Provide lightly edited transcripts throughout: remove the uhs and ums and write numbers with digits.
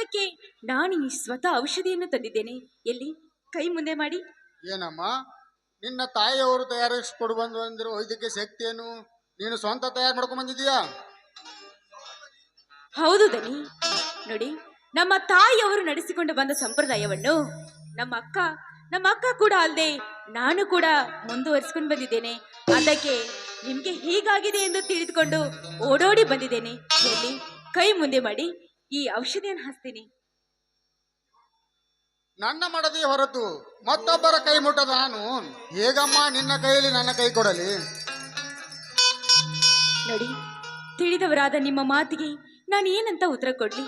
ಅದಕ್ಕೆ ನಾನು ಈ ಸ್ವತಃ ಔಷಧಿಯನ್ನು ತಂದಿದ್ದೇನೆ. ಎಲ್ಲಿ ಕೈ ಮುಂದೆ ಮಾಡಿ. ಏನಮ್ಮ, ನಿನ್ನ ತಾಯಿಯವರು ತಯಾರಿಸಿಕೊಡು ಬಂದು ಅಂದಿರೋ ಇದಕ್ಕೆ ಶಕ್ತಿ ಏನು? ನೀನು ಸ್ವಂತ ತಯಾರು ಮಾಡ್ಕೊಂಡ್ ಬಂದಿದೀಯಾ? ಹೌದು ದನಿ. ನೋಡಿ, ನಮ್ಮ ತಾಯಿಯವರು ನಡೆಸಿಕೊಂಡು ಬಂದ ಸಂಪ್ರದಾಯವನ್ನು ನಮ್ಮ ಅಕ್ಕ ಕೂಡ ಅಲ್ಲದೆ ನಾನು ಕೂಡ ಮುಂದುವರಿಸಿಕೊಂಡು ಬಂದಿದ್ದೇನೆ. ಅದಕ್ಕೆ ನಿಮ್ಗೆ ಹೀಗಾಗಿದೆ ಎಂದು ತಿಳಿದುಕೊಂಡು ಓಡೋಡಿ ಬಂದಿದ್ದೇನೆ. ಎಲ್ಲಿ ಕೈ ಮುಂದೆ ಮಾಡಿ, ಈ ಔಷಧಿಯನ್ನು ಹಚ್ತೀನಿ. ನನ್ನ ಮಡದಿ ಹೊರತು ಮತ್ತೊಬ್ಬರ ಕೈ ಮುಟ್ಟದ ನಾನು ಹೇಗಮ್ಮ ನಿನ್ನ ಕೈಯಲ್ಲಿ ನನ್ನ ಕೈ ಕೊಡಲಿ? ನೋಡಿ, ತಿಳಿದವರಾದ ನಿಮ್ಮ ಮಾತಿಗೆ ನಾನು ಏನಂತ ಉತ್ತರ ಕೊಡ್ಲಿ?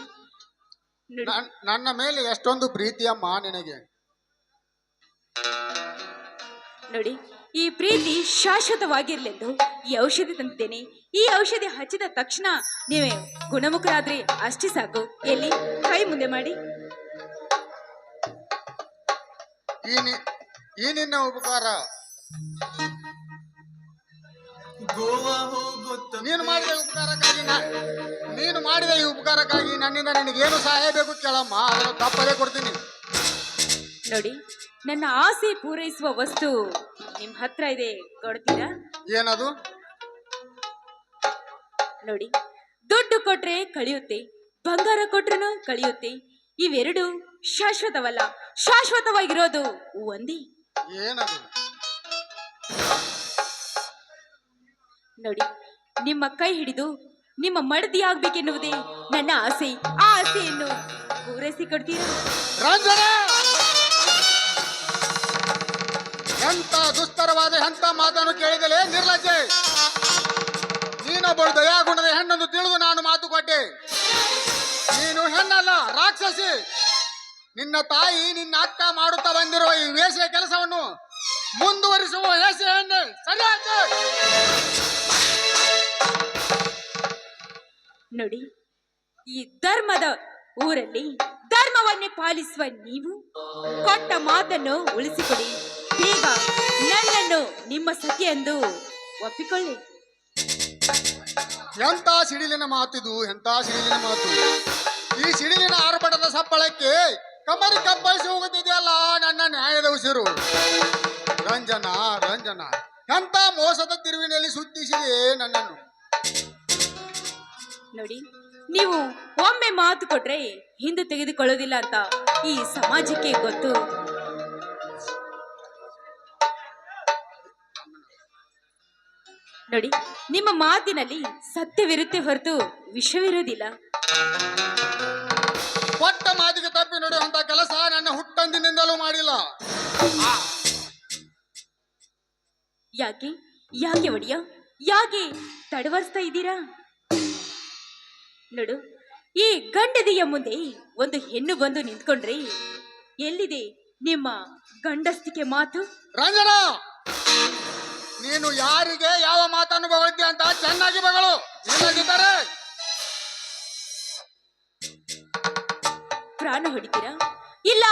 ನನ್ನ ಮೇಲೆ ಎಷ್ಟೊಂದು ಪ್ರೀತಿಯಮ್ಮ ನಿನಗೆ. ನೋಡಿ, ಈ ಪ್ರೀತಿ ಶಾಶ್ವತವಾಗಿರ್ಲೆಂದು ಈ ಔಷಧಿ ತಂದಿದ್ದೇನೆ. ಈ ಔಷಧಿ ಹಚ್ಚಿದ ತಕ್ಷಣ ನೀವೇ ಗುಣಮುಖರಾದ್ರೆ ಅಷ್ಟೇ ಸಾಕು. ಎಲ್ಲಿ ಕೈ ಮುಂದೆ ಮಾಡಿ. ಈ ನಿನ್ನ ಉಪಕಾರ ನೀನು ಮಾಡಿದ ಈ ಉಪಕಾರಕ್ಕಾಗಿ ನನ್ನಿಂದ ನಿನಗೇನು ಸಹಾಯ ಬೇಕು ಕೇಳಮ್ಮ, ಅದನ್ನು ತಪ್ಪದೇ ಕೊಡ್ತೀನಿ. ನೋಡಿ, ನನ್ನ ಆಸೆ ಪೂರೈಸುವ ವಸ್ತು ನಿಮ್ ಹತ್ರ ಇದೆ, ಕೊಡ್ತೀರಾ? ಏನದು? ನೋಡಿ, ದುಡ್ಡು ಕೊಟ್ರೆ ಕಳಿಯುತ್ತೆ, ಬಂಗಾರ ಕೊಟ್ರೂ ಕಳಿಯುತ್ತೆ. ಇವೆರಡು ಶಾಶ್ವತವಲ್ಲ, ಶಾಶ್ವತವಾಗಿರೋದು ಒಂದೇ. ಏನದು? ನೋಡಿ, ನಿಮ್ಮ ಕೈ ಹಿಡಿದು ನಿಮ್ಮ ಮಡದಿ ಆಗ್ಬೇಕೆನ್ನುವುದೇ ನನ್ನ ಆಸೆ. ಆ ಆಸೆಯನ್ನು ಪೂರೈಸಿ ಕೊಡ್ತೀರಾ? ರಂಜನ, ಎಂತ ದುಸ್ತರವಾದ ಎಂತ ಮಾತನ್ನು ಕೇಳಿದಲೇ ನಿರ್ಲಜ್ಜೆ! ನೀನೊಬ್ಬಳು ದಯಾಗುಣದ ಹೆಣ್ಣನ್ನು ತಿಳಿದು ನಾನು ಮಾತು ಕೊಟ್ಟೆ. ನೀನು ಹೆಣ್ಣಲ್ಲ, ರಾಕ್ಷಸಿ. ನಿನ್ನ ತಾಯಿ ನಿನ್ನ ಅಕ್ಕ ಮಾಡುತ್ತಾ ಬಂದಿರುವ ಈ ವೇಷ ಕೆಲಸವನ್ನು ಮುಂದುವರಿಸುವ ವೇಷ ಹೆಣ್ಣೆ ಸರಿಯಾಗಿ. ನೋಡಿ, ಈ ಧರ್ಮದ ಊರಲ್ಲಿ ಧರ್ಮವನ್ನೇ ಪಾಲಿಸುವ ನೀವು ಕೊಟ್ಟ ಮಾತನ್ನು ಉಳಿಸಿಕೊಡಿ. ಬೇಗ ನನ್ನನ್ನು ನಿಮ್ಮ ಸಖಿ ಎಂದು ಒಪ್ಪಿಕೊಳ್ಳಿ. ಎಂತ ಸಿಡಿಲಿನ ಮಾತಿದು, ಎಂತ ಸಿಡಿಲಿನ ಮಾತು! ಈ ಸಿಡಿಲಿನ ಆರ್ಭಟದ ಸಪ್ಪಳಕ್ಕೆ ಕಮರಿ ಕಬ್ಬಳಿಸಿ ಹೋಗುತ್ತಿದೆಯಲ್ಲ ನನ್ನ ನ್ಯಾಯದ ಉಸಿರು. ರಂಜನ, ರಂಜನ, ಎಂತ ಮೋಸದ ತಿರುವಿನಲ್ಲಿ ಸುತ್ತಿಸಿದೆ ನನ್ನನ್ನು. ನೋಡಿ, ನೀವು ಒಮ್ಮೆ ಮಾತು ಕೊಟ್ರೆ ಹಿಂದೆ ತೆಗೆದುಕೊಳ್ಳೋದಿಲ್ಲ ಅಂತ ಈ ಸಮಾಜಕ್ಕೆ ಗೊತ್ತು. ನೋಡಿ, ನಿಮ್ಮ ಮಾತಿನಲ್ಲಿ ಸತ್ಯವಿರುತ್ತೆ ಹೊರತು ವಿಷವಿರೋದಿಲ್ಲ. ಕೊಟ್ಟ ಮಾತಿಗೆ ತಪ್ಪಿ ನಡೆಯುವಂತ ಕೆಲಸ ನನ್ನ ಹುಟ್ಟಂದಿನಿಂದಲೂ ಮಾಡಿಲ್ಲ. ಯಾಕೆ ಯಾಕೆ ಒಡೆಯ, ಯಾಕೆ ತಡವರಿಸ್ತಾ ಇದ್ದೀರಾ? ನೋಡು, ಈ ಗಂಡದಿಯ ಮುಂದೆ ಒಂದು ಹೆಣ್ಣು ಬಂದು ನಿಂತ್ಕೊಂಡ್ರೆ ಎಲ್ಲಿದೆ ನಿಮ್ಮ ಗಂಡಸ್ತಿಕೆ ಮಾತು? ರಂಜನ, ನೀನು ಯಾರಿಗೆ ಯಾವ ಮಾತನ್ನು ಬಗಳಿದ್ದೆ ಅಂತ ಚೆನ್ನಾಗಿ ಬಗಳು. ಇಲ್ಲದಿದ್ದರೆ ಪ್ರಾಣ ಹೊಡಿತೀರಾ, ಇಲ್ಲ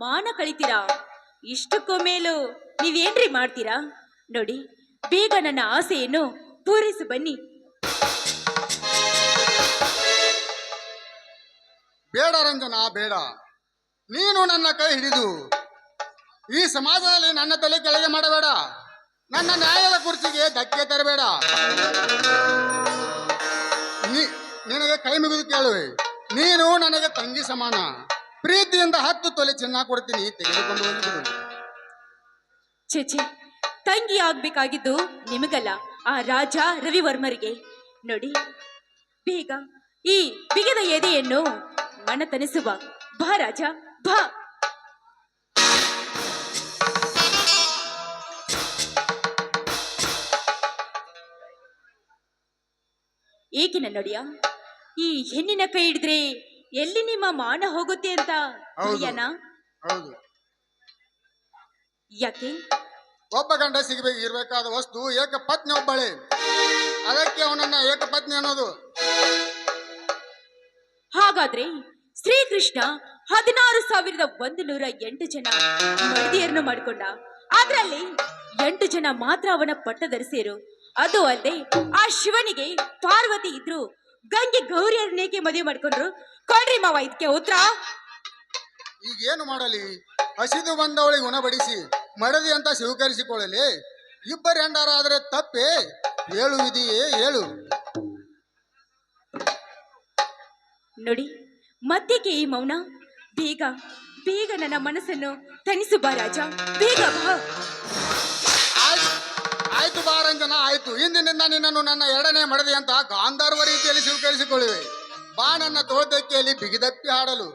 ಮಾನ ಕಳಿತೀರಾ? ಇಷ್ಟಕ್ಕೂ ಮೇಲೂ ನೀವೇನ್ರಿ ಮಾಡ್ತೀರಾ? ನೋಡಿ, ಬೇಗ ನನ್ನ ಆಸೆಯನ್ನು ಪೂರೈಸಿ ಬನ್ನಿ. ಬೇಡ ರಂಜನ, ಬೇಡ. ನೀನು ನನ್ನ ಕೈ ಹಿಡಿದು ಈ ಸಮಾಜದಲ್ಲಿ ನನ್ನ ತಲೆ ಕೆಳಗೆ ಮಾಡಬೇಡ. ನನ್ನ ನ್ಯಾಯದ ಕುರ್ಚಿಗೆ ಧಕ್ಕೆ ತರಬೇಡ. ನಿನಗೆ ಕೈ ಮುಗಿದು ಕೇಳುವೆ, ನೀನು ನನಗೆ ತಂಗಿ ಸಮಾನ. ಪ್ರೀತಿಯಿಂದ 10 ತೊಲೆ ಚಿನ್ನ ಕೊಡ್ತೀನಿ, ತೆಗೆದುಕೊಂಡು ಹೋಗಿಬಿಡು. ಚೇಚೆ, ತಂಗಿ ಆಗ್ಬೇಕಾಗಿದ್ದು ನಿಮಗಲ್ಲ, ಆ ರಾಜ ರವಿವರ್ಮರಿಗೆ. ನೋಡಿ, ಬೇಗ ಈ ಬಿಗದ ಎದೆಯನ್ನು ಮನತನಿಸುವ. ಬಾ ರಾಜ, ಬಾ. ಏಕೆ ನನ್ನೊಡೆಯ, ಈ ಹೆಣ್ಣಿನ ಕೈ ಹಿಡಿದ್ರೆ ಎಲ್ಲಿ ನಿಮ್ಮ ಮಾನ ಹೋಗುತ್ತೆ ಅಂತ ಭಯನಾ? ಹೌದು. ಯಾಕೆ? ಒಬ್ಬ ಗಂಡ ಇರಬೇಕಾದ ವಸ್ತು ಏಕಪತ್ನಿ ಒಬ್ಬಳೆ. ಅದಕ್ಕೆ ಅವನನ್ನ ಏಕಪತ್ನಿ ಅನ್ನೋದು. ಹಾಗಾದ್ರೆ ಶ್ರೀಕೃಷ್ಣ 16,108 ಜನ ಮಡದಿಯರನ್ನು ಮಾಡಿಕೊಂಡ. ಅದರಲ್ಲಿ 8 ಜನ ಮಾತ್ರ ಅವನ ಪಟ್ಟಧರಿಸಿರು. ಅದು ಅಲ್ಲದೆ ಆ ಶಿವನಿಗೆ ಪಾರ್ವತಿ ಇದ್ರು, ಗಂಗೆ ಗೌರಿಯರನ್ನೇಕೆ ಮದುವೆ ಮಾಡ್ಕೊಂಡ್ರು? ಕೊಡ್ರಿ ಮಾವ ಇದಕ್ಕೆ ಉತ್ತರ. ಈಗ ಏನು ಮಾಡಲಿ? ಹಸಿದು ಬಂದವಳಿಗೆ ಉಣಬಡಿಸಿ ಮಡದಿ ಅಂತ ಸ್ವೀಕರಿಸಿಕೊಳ್ಳಲಿ. ಇಬ್ಬರು ಹೆಂಡರಾದ್ರೆ ತಪ್ಪೇ? ಹೇಳು ವಿಧಿಯೇ ಹೇಳು. ನೋಡಿ, ಮತ್ತೇಕೆ ಈ ಮೌನ? ಬೇಗ ಬೇಗ ನನ್ನ ಮನಸ್ಸನ್ನು ತಣಿಸು ಬಾ ರಾಜ, ಬೇಗ ಬಾ. ಆಯ್ತು ಆಯ್ತು ಬಾ ರಂಜನ, ಆಯ್ತು. ಇಂದಿನಿಂದ ನಿನ್ನನ್ನು ನನ್ನ ಎರಡನೇ ಮಡದಿ ಅಂತ ಗಾಂಧರ್ವ ರೀತಿಯಲ್ಲಿ ಸ್ವೀಕರಿಸಿಕೊಳ್ಳುವೆ. ಬಾ ನನ್ನ ತೋಟಕ್ಕೆಯಲ್ಲಿ ಬಿಗಿದಪ್ಪಿ ಹಾಡಲು.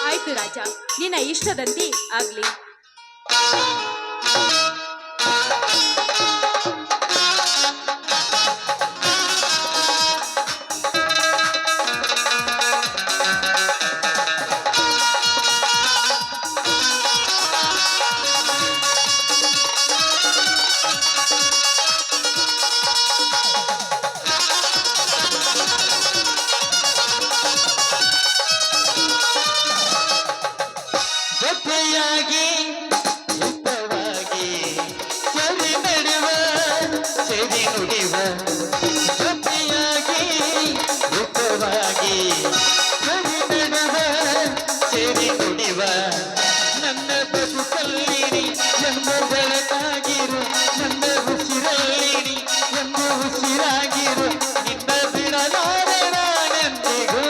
ಆಯ್ತು ರಾಜ, ನಿನ್ನ ಇಷ್ಟದಂತೆ ಆಗ್ಲಿ. ಜೊತೆಯಾಗಿ ಹಿತವಾಗಿ ಸರಿ ನಡೆವ ಸರಿ ನುಡಿವ, ಜೊತೆಯಾಗಿ ಹಿತವಾಗಿ ಸರಿ ನಡೆವ ಸರಿ ನುಡಿವ, ನನ್ನ ಬದುಕಲ್ಲಿರಿ ಎಂದು ಬೆಳಕಾಗಿರು, ನನ್ನ ಉಸಿರಲ್ಲಿರಿ ಎಂದು ಉಸಿರಾಗಿರು, ನಿನ್ನ ಬಿಡಲಾರೆ ನಾನೆಂದಿಗೂ.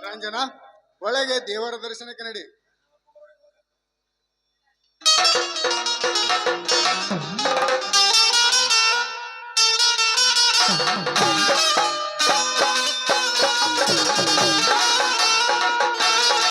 ರಂಜನ, ಒಳಗೆ ದೇವರ ದರ್ಶನಕ್ಕೆ ನಡಿ.